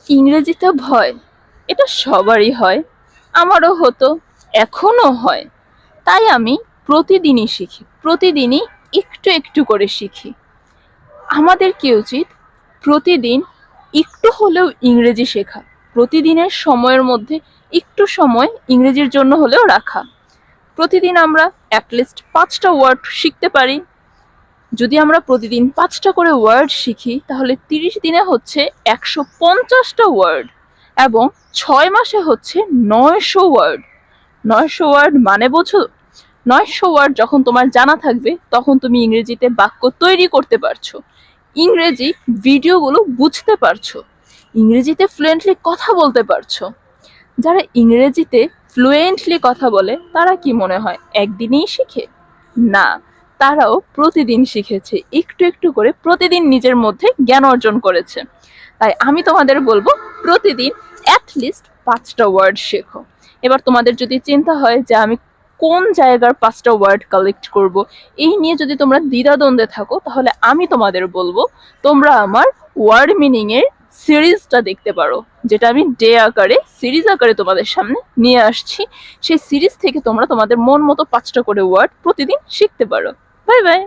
ইংরেজিতে ভয়, এটা সবারই হয়, আমারও হতো, এখনো হয়। তাই আমি প্রতিদিনই শিখি, প্রতিদিনই একটু একটু করে শিখি। আমাদের কি উচিত? প্রতিদিন একটু হলেও ইংরেজি শেখা, প্রতিদিনের সময়ের মধ্যে একটু সময় ইংরেজির জন্য হলেও রাখা। প্রতিদিন আমরা অ্যাটলিস্ট 5টা ওয়ার্ড শিখতে পারি। যদি আমরা প্রতিদিন 5টা করে ওয়ার্ড শিখি তাহলে 30 দিনে হচ্ছে 150টা ওয়ার্ড, এবং 6 মাসে হচ্ছে 900 ওয়ার্ড। 900 ওয়ার্ড মানে বোঝো? 900 ওয়ার্ড যখন তোমার জানা থাকবে তখন তুমি ইংরেজিতে বাক্য তৈরি করতে পারছো, ইংরেজি ভিডিওগুলো বুঝতে পারছো, ইংরেজিতে ফ্লুয়েন্টলি কথা বলতে পারছো। যারা ইংরেজিতে ফ্লুয়েন্টলি কথা বলে তারা কি মনে হয় একদিনেই শিখে? না, তারাও প্রতিদিন শিখেছে, একটু একটু করে প্রতিদিন নিজের মধ্যে জ্ঞান অর্জন করেছে। তাই আমি তোমাদের বলবো প্রতিদিন অ্যাটলিস্ট 5টা ওয়ার্ড শেখো। এবার তোমাদের যদি চিন্তা হয় যে আমি কোন জায়গার 5টা ওয়ার্ড কালেক্ট করব, এই নিয়ে যদি তোমরা দ্বিধাদ্বন্দ্বে থাকো, তাহলে আমি তোমাদের বলবো তোমরা আমার ওয়ার্ড মিনিং এর সিরিজটা দেখতে পারো, যেটা আমি ডে আকারে সিরিজ আকারে তোমাদের সামনে নিয়ে আসছি। সেই সিরিজ থেকে তোমরা তোমাদের মন মতো 5টা করে ওয়ার্ড প্রতিদিন শিখতে পারো। Bye bye.